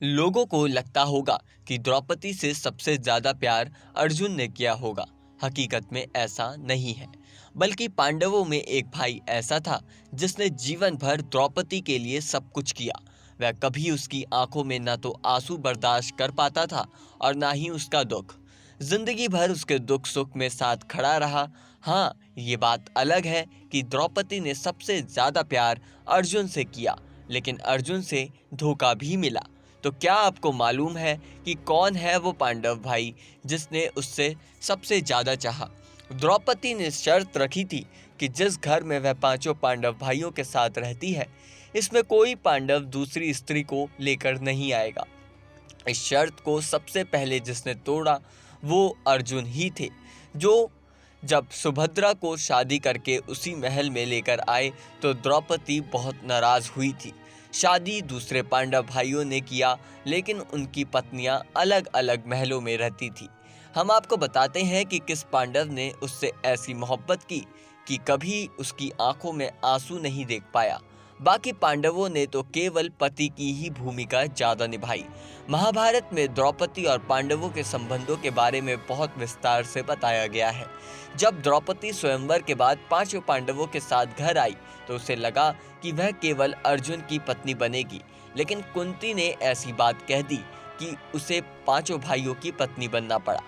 लोगों को लगता होगा कि द्रौपदी से सबसे ज्यादा प्यार अर्जुन ने किया होगा। हकीकत में ऐसा नहीं है, बल्कि पांडवों में एक भाई ऐसा था जिसने जीवन भर द्रौपदी के लिए सब कुछ किया। वह कभी उसकी आंखों में न तो आंसू बर्दाश्त कर पाता था और ना ही उसका दुख। जिंदगी भर उसके दुख सुख में साथ खड़ा रहा। हाँ, ये बात अलग है कि द्रौपदी ने सबसे ज्यादा प्यार अर्जुन से किया, लेकिन अर्जुन से धोखा भी मिला। तो क्या आपको मालूम है कि कौन है वो पांडव भाई जिसने उससे सबसे ज्यादा चाहा? द्रौपदी ने शर्त रखी थी कि जिस घर में वह पांचों पांडव भाइयों के साथ रहती है, इसमें कोई पांडव दूसरी स्त्री को लेकर नहीं आएगा। इस शर्त को सबसे पहले जिसने तोड़ा वो अर्जुन ही थे, जो जब सुभद्रा को शादी करके उसी महल में लेकर आए तो द्रौपदी बहुत नाराज हुई थी। शादी दूसरे पांडव भाइयों ने किया, लेकिन उनकी पत्नियां अलग अलग महलों में रहती थी। हम आपको बताते हैं कि किस पांडव ने उससे ऐसी मोहब्बत की कि कभी उसकी आंखों में आंसू नहीं देख पाया। बाकी पांडवों ने तो केवल पति की ही भूमिका ज्यादा निभाई। महाभारत में द्रौपदी और पांडवों के संबंधों के बारे में बहुत विस्तार से बताया गया है। जब द्रौपदी स्वयंवर के बाद पांचों पांडवों के साथ घर आई तो उसे लगा कि वह केवल अर्जुन की पत्नी बनेगी, लेकिन कुंती ने ऐसी बात कह दी कि उसे पांचों भाइयों की पत्नी बनना पड़ा।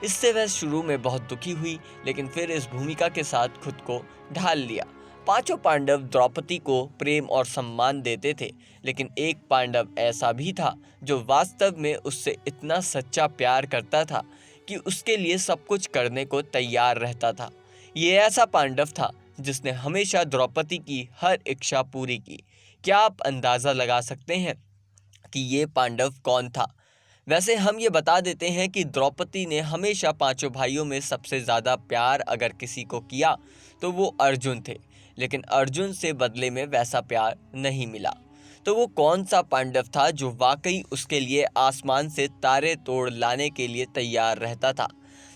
इससे वह शुरू में बहुत दुखी हुई, लेकिन फिर इस भूमिका के साथ खुद को ढाल लिया। पांचों पांडव द्रौपदी को प्रेम और सम्मान देते थे, लेकिन एक पांडव ऐसा भी था जो वास्तव में उससे इतना सच्चा प्यार करता था कि उसके लिए सब कुछ करने को तैयार रहता था। ये ऐसा पांडव था जिसने हमेशा द्रौपदी की हर इच्छा पूरी की। क्या आप अंदाजा लगा सकते हैं कि ये पांडव कौन था? वैसे हम ये बता देते हैं कि द्रौपदी ने हमेशा पांचों भाइयों में सबसे ज़्यादा प्यार अगर किसी को किया तो वो अर्जुन थे, लेकिन अर्जुन से बदले में वैसा प्यार नहीं मिला। तो वो कौन सा पांडव था जो वाकई उसके लिए आसमान से तारे तोड़ लाने के लिए तैयार रहता था?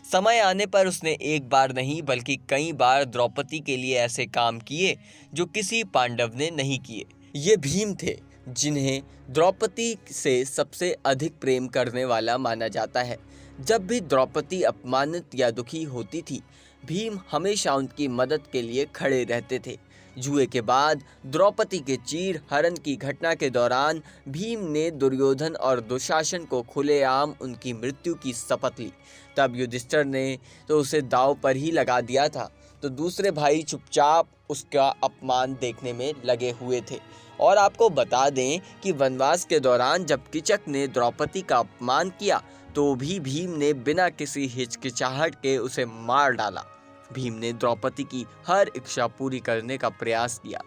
समय आने पर उसने एक बार नहीं बल्कि कई बार द्रौपदी के लिए ऐसे काम किए जो किसी पांडव ने नहीं किए। ये भीम थे, जिन्हें द्रौपदी से सबसे अधिक प्रेम करने वाला माना जाता है। जब भी द्रौपदी अपमानित या दुखी होती थी, भीम हमेशा उनकी मदद के लिए खड़े रहते थे। जुए के बाद द्रौपदी के चीर हरण की घटना के दौरान भीम ने दुर्योधन और दुशासन को खुलेआम उनकी मृत्यु की शपथ ली। तब युधिष्ठिर ने तो उसे दांव पर ही लगा दिया था, तो दूसरे भाई चुपचाप उसका अपमान देखने में लगे हुए थे। और आपको बता दें कि वनवास के दौरान जब किचक ने द्रौपदी का अपमान किया तो भी भीम ने बिना किसी हिचकिचाहट के उसे मार डाला। भीम ने द्रौपदी की हर इच्छा पूरी करने का प्रयास किया।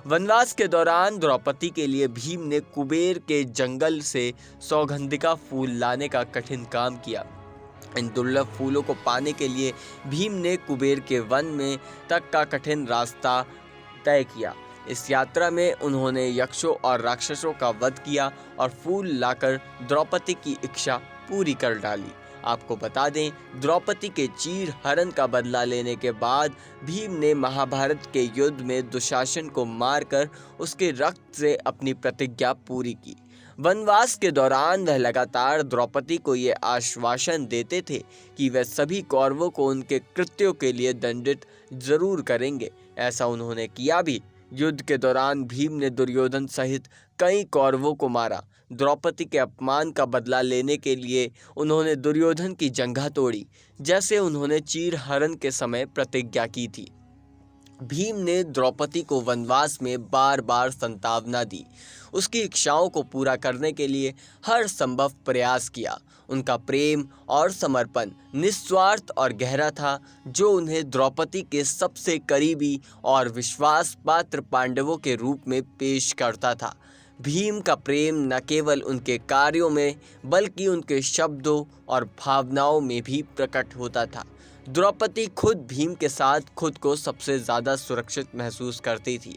वनवास के दौरान द्रौपदी के लिए भीम ने कुबेर के जंगल से सौगंधिका फूल लाने का कठिन काम किया। इन दुर्लभ फूलों को पाने के लिए भीम ने कुबेर के वन में तक का कठिन रास्ता तय किया। इस यात्रा में उन्होंने यक्षों और राक्षसों का वध किया और फूल लाकर द्रौपदी की इच्छा पूरी कर डाली। आपको बता दें, द्रौपदी के चीर हरण का बदला लेने के बाद भीम ने महाभारत के युद्ध में दुशासन को मारकर उसके रक्त से अपनी प्रतिज्ञा पूरी की। वनवास के दौरान वह लगातार द्रौपदी को ये आश्वासन देते थे कि वह सभी कौरवों को उनके कृत्यों के लिए दंडित जरूर करेंगे। ऐसा उन्होंने किया भी। युद्ध के दौरान भीम ने दुर्योधन सहित कई कौरवों को मारा। द्रौपदी के अपमान का बदला लेने के लिए उन्होंने दुर्योधन की जंघा तोड़ी, जैसे उन्होंने चीर हरण के समय प्रतिज्ञा की थी। भीम ने द्रौपदी को वनवास में बार बार संतावना दी। उसकी इच्छाओं को पूरा करने के लिए हर संभव प्रयास किया। उनका प्रेम और समर्पण निस्वार्थ और गहरा था, जो उन्हें द्रौपदी के सबसे करीबी और विश्वास पात्र पांडवों के रूप में पेश करता था। भीम का प्रेम न केवल उनके कार्यों में बल्कि उनके शब्दों और भावनाओं में भी प्रकट होता था। द्रौपदी खुद भीम के साथ खुद को सबसे ज़्यादा सुरक्षित महसूस करती थी।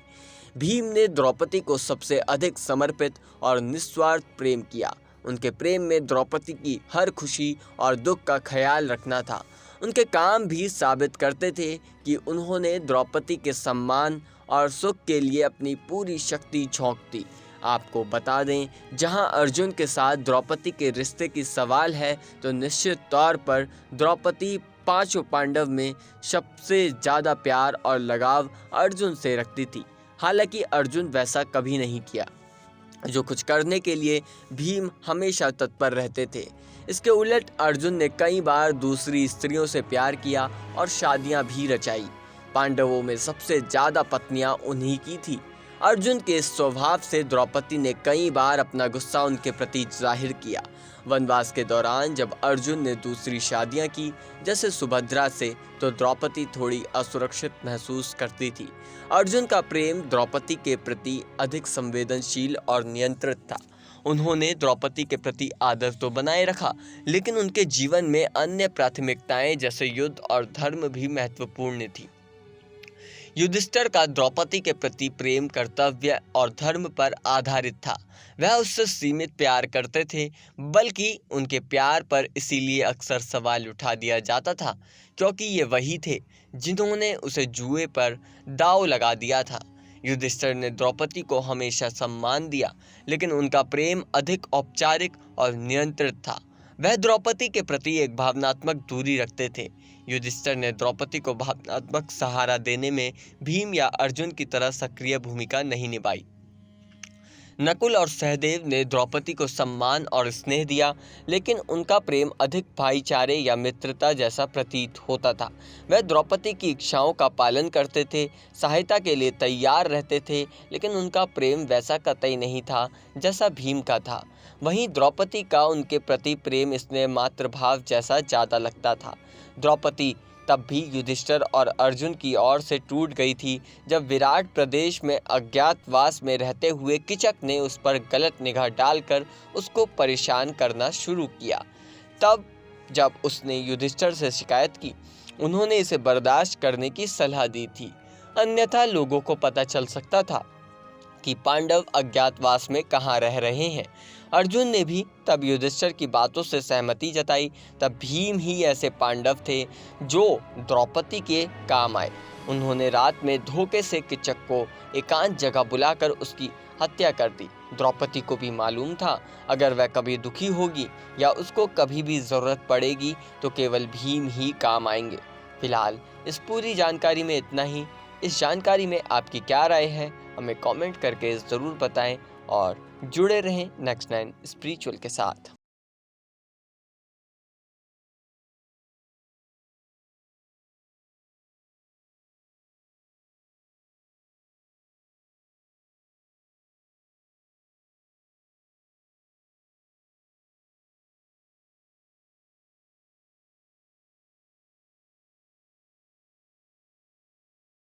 भीम ने द्रौपदी को सबसे अधिक समर्पित और निस्वार्थ प्रेम किया। उनके प्रेम में द्रौपदी की हर खुशी और दुख का ख्याल रखना था। उनके काम भी साबित करते थे कि उन्होंने द्रौपदी के सम्मान और सुख के लिए अपनी पूरी शक्ति झोंक दी। आपको बता दें, जहां अर्जुन के साथ द्रौपदी के रिश्ते की सवाल है तो निश्चित तौर पर द्रौपदी पांचों पांडव में सबसे ज़्यादा प्यार और लगाव अर्जुन से रखती थी। हालांकि अर्जुन वैसा कभी नहीं किया। जो कुछ करने के लिए भीम हमेशा तत्पर रहते थे। इसके उलट अर्जुन ने कई बार दूसरी स्त्रियों से प्यार किया और शादियां भी रचाई। पांडवों में सबसे ज़्यादा पत्नियां उन्हीं की थी। अर्जुन के इस स्वभाव से द्रौपदी ने कई बार अपना गुस्सा उनके प्रति जाहिर किया। वनवास के दौरान जब अर्जुन ने दूसरी शादियां की, जैसे सुभद्रा से, तो द्रौपदी थोड़ी असुरक्षित महसूस करती थी। अर्जुन का प्रेम द्रौपदी के प्रति अधिक संवेदनशील और नियंत्रित था। उन्होंने द्रौपदी के प्रति आदर तो बनाए रखा, लेकिन उनके जीवन में अन्य प्राथमिकताएं जैसे युद्ध और धर्म भी महत्वपूर्ण थी। युधिष्ठिर का द्रौपदी के प्रति प्रेम कर्तव्य और धर्म पर आधारित था। वह उससे सीमित प्यार करते थे, बल्कि उनके प्यार पर इसीलिए अक्सर सवाल उठा दिया जाता था क्योंकि ये वही थे जिन्होंने उसे जुए पर दांव लगा दिया था। युधिष्ठिर ने द्रौपदी को हमेशा सम्मान दिया, लेकिन उनका प्रेम अधिक औपचारिक और नियंत्रित था। वह द्रौपदी के प्रति एक भावनात्मक दूरी रखते थे। युधिष्ठिर ने द्रौपदी को भावनात्मक सहारा देने में भीम या अर्जुन की तरह सक्रिय भूमिका नहीं निभाई। नकुल और सहदेव ने द्रौपदी को सम्मान और स्नेह दिया, लेकिन उनका प्रेम अधिक भाईचारे या मित्रता जैसा प्रतीत होता था। वह द्रौपदी की इच्छाओं का पालन करते थे, सहायता के लिए तैयार रहते थे, लेकिन उनका प्रेम वैसा कतई नहीं था जैसा भीम का था। वहीं द्रौपदी का उनके प्रति प्रेम स्नेह मातृभाव जैसा ज़्यादा लगता था। द्रौपदी तब भी युधिष्ठिर और अर्जुन की ओर से टूट गई थी जब विराट प्रदेश में अज्ञातवास में रहते हुए किचक ने उस पर गलत निगाह डालकर उसको परेशान करना शुरू किया। तब जब उसने युधिष्ठिर से शिकायत की, उन्होंने इसे बर्दाश्त करने की सलाह दी थी, अन्यथा लोगों को पता चल सकता था कि पांडव अज्ञातवास में कहाँ रह रहे हैं। अर्जुन ने भी तब युधिष्ठिर की बातों से सहमति जताई। तब भीम ही ऐसे पांडव थे जो द्रौपदी के काम आए। उन्होंने रात में धोखे से किचक को एकांत जगह बुलाकर उसकी हत्या कर दी। द्रौपदी को भी मालूम था अगर वह कभी दुखी होगी या उसको कभी भी ज़रूरत पड़ेगी तो केवल भीम ही काम आएंगे। फिलहाल इस पूरी जानकारी में इतना ही। इस जानकारी में आपकी क्या राय है, हमें कमेंट करके ज़रूर बताएं और जुड़े रहें नेक्स्ट 9 स्पिरिचुअल के साथ।